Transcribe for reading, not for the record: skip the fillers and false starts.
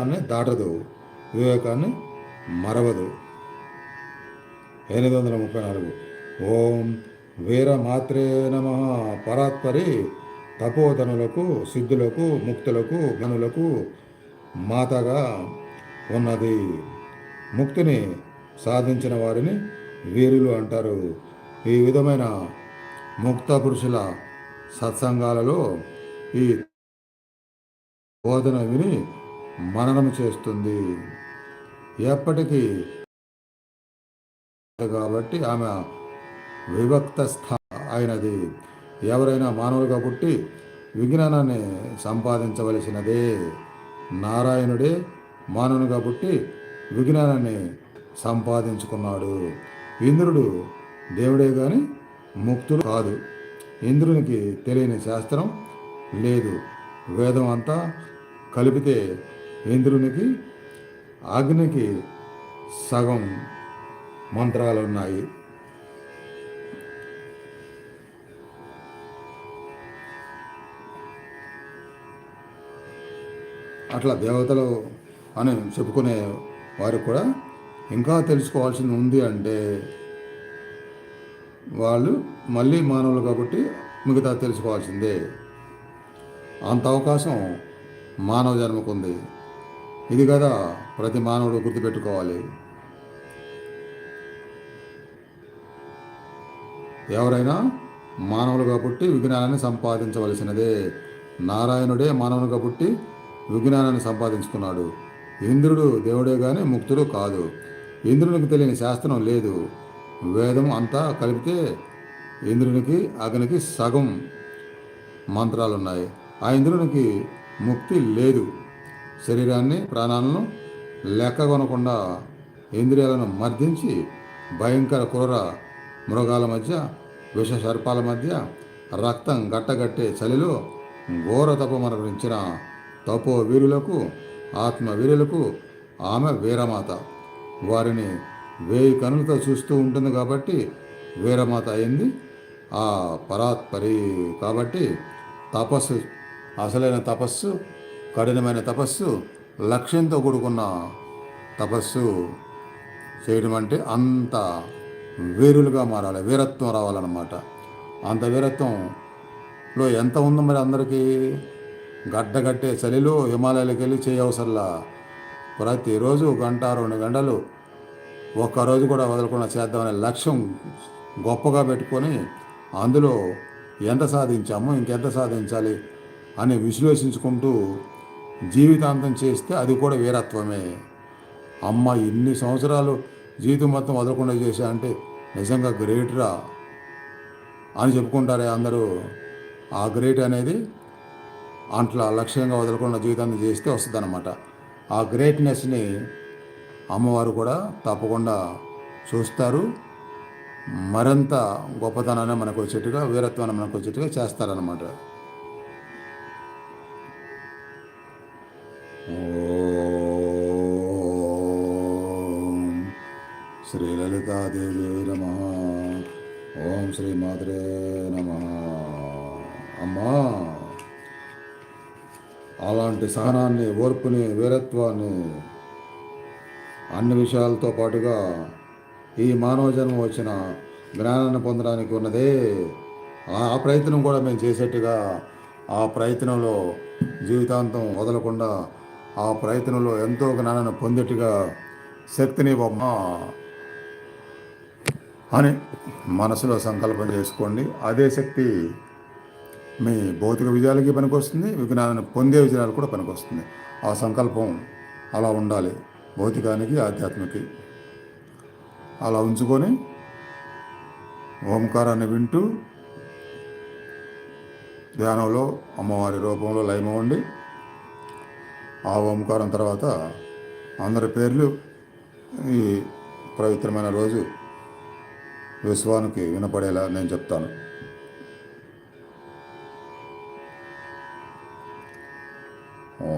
అని దాటదు, వివేకాన్ని మరవదు. 834. ఓం వీరమాత్రే నమ. పరాత్పరి తపోధనులకు, సిద్ధులకు, ముక్తులకు, గనులకు మాతగా ఉన్నది. ముక్తిని సాధించిన వారిని వీరులు అంటారు. ఈ విధమైన ముక్త పురుషుల సత్సంగాలలో ఈ బోధన విని మననం చేస్తుంది. ఎప్పటికీ కాబట్టి ఆమె విభక్త అయినది. ఎవరైనా మానవులుగా పుట్టి విజ్ఞానాన్ని సంపాదించవలసినదే. నారాయణుడే మానవునిగా పుట్టి విజ్ఞానాన్ని సంపాదించుకున్నాడు. ఇంద్రుడు దేవుడే గాని ముక్తుడు కాదు. ఇంద్రునికి తెలియని శాస్త్రం లేదు. వేదం అంతా కలిపితే ఇంద్రునికి, అగ్నికి సగం మంత్రాలు ఉన్నాయి. అట్లా దేవతలు అని చెప్పుకునే వారికి కూడా ఇంకా తెలుసుకోవాల్సింది ఉంది. అంటే వాళ్ళు మళ్ళీ మానవులు కాబట్టి మిగతా తెలుసుకోవాల్సిందే. అంత అవకాశం మానవ జన్మకు ఉంది. ఇది కదా ప్రతి మానవుడు గుర్తుపెట్టుకోవాలి. ఎవరైనా మానవులుగా పుట్టి విజ్ఞానాన్ని సంపాదించవలసినదే. నారాయణుడే మానవునిగా పుట్టి విజ్ఞానాన్ని సంపాదించుకున్నాడు. ఇంద్రుడు దేవుడే కానీ ముక్తుడు కాదు. ఇంద్రునికి తెలియని శాస్త్రం లేదు. వేదం అంతా కలిపితే ఇంద్రునికి, అగ్నికి సగం మంత్రాలు ఉన్నాయి. ఆ ఇంద్రునికి ముక్తి లేదు. శరీరాన్ని, ప్రాణాలను లెక్కగొనకుండా ఇంద్రియాలను మర్దించి భయంకర క్రూర మృగాల మధ్య, విష సర్పాల మధ్య, రక్తం గట్టగట్టే చలిలో ఘోర తపమరణించిన తపో వీరులకు, ఆత్మవీరులకు ఆమె వీరమాత. వారిని 1000 కనులతో చూస్తూ ఉంటుంది కాబట్టి వీరమాత అయింది ఆ పరాత్పరి. కాబట్టి తపస్సు, అసలైన తపస్సు, కఠినమైన తపస్సు, లక్ష్యంతో కూడుకున్న తపస్సు చేయడం అంటే అంత వీరులుగా మారాలి, వీరత్వం రావాలన్నమాట. అంత వీరత్వంలో ఎంత ఉందో మరి అందరికీ. గడ్డగట్టే చలిలో హిమాలయాలకు వెళ్ళి చేయవసరలా. ప్రతిరోజు 1-2 గంటలు ఒక్కరోజు కూడా వదలకుండా చేద్దామనే లక్ష్యం గొప్పగా పెట్టుకొని అందులో ఎంత సాధించామో ఇంకెంత సాధించాలి అని విశ్లేషించుకుంటూ జీవితాంతం చేస్తే అది కూడా వీరత్వమే. అమ్మ ఇన్ని సంవత్సరాలు జీవితం మొత్తం వదలకుండా చేశా అంటే నిజంగా గ్రేట్రా అని చెప్పుకుంటారే అందరూ. ఆ గ్రేట్ అనేది అట్లా లక్ష్యంగా వదలకుండా జీవితాన్ని చేస్తే వస్తుంది అన్నమాట. ఆ గ్రేట్నెస్ని అమ్మవారు కూడా తప్పకుండా చూస్తారు. మరింత గొప్పతనాన్ని మనకు వచ్చేట్టుగా, వీరత్వాన్ని మనకు వచ్చేట్టుగా చేస్తారన్నమాట. ఓం శ్రీ లలితాదేవి నమః. ఓం శ్రీ మాత్రే నమః. అమ్మా అలాంటి సహనాన్ని, ఓర్పుని, వీరత్వాన్ని అన్ని విషయాలతో పాటుగా ఈ మానవ జన్మ వచ్చిన జ్ఞానాన్ని పొందడానికి ఉన్నదే. ఆ ప్రయత్నం కూడా మేము చేసేట్టుగా, ఆ ప్రయత్నంలో జీవితాంతం వదలకుండా, ఆ ప్రయత్నంలో ఎంతో జ్ఞానాన్ని పొందేట్టుగా శక్తిని ఇవ్వమ్మా అని మనసులో సంకల్పం చేసుకోండి. అదే శక్తి మీ భౌతిక విజయాలకి పనికొస్తుంది, విజ్ఞానాన్ని పొందే విజయాలు కూడా పనికొస్తుంది. ఆ సంకల్పం అలా ఉండాలి, భౌతికానికి, ఆధ్యాత్మికి. అలా ఉంచుకొని ఓంకారాన్ని వింటూ ధ్యానంలో అమ్మవారి రూపంలో లయమవ్వండి. ఆ ఓంకారం తర్వాత అందరి పేర్లు ఈ పవిత్రమైన రోజు విశ్వానికి వినపడేలా నేను చెప్తాను. ఓ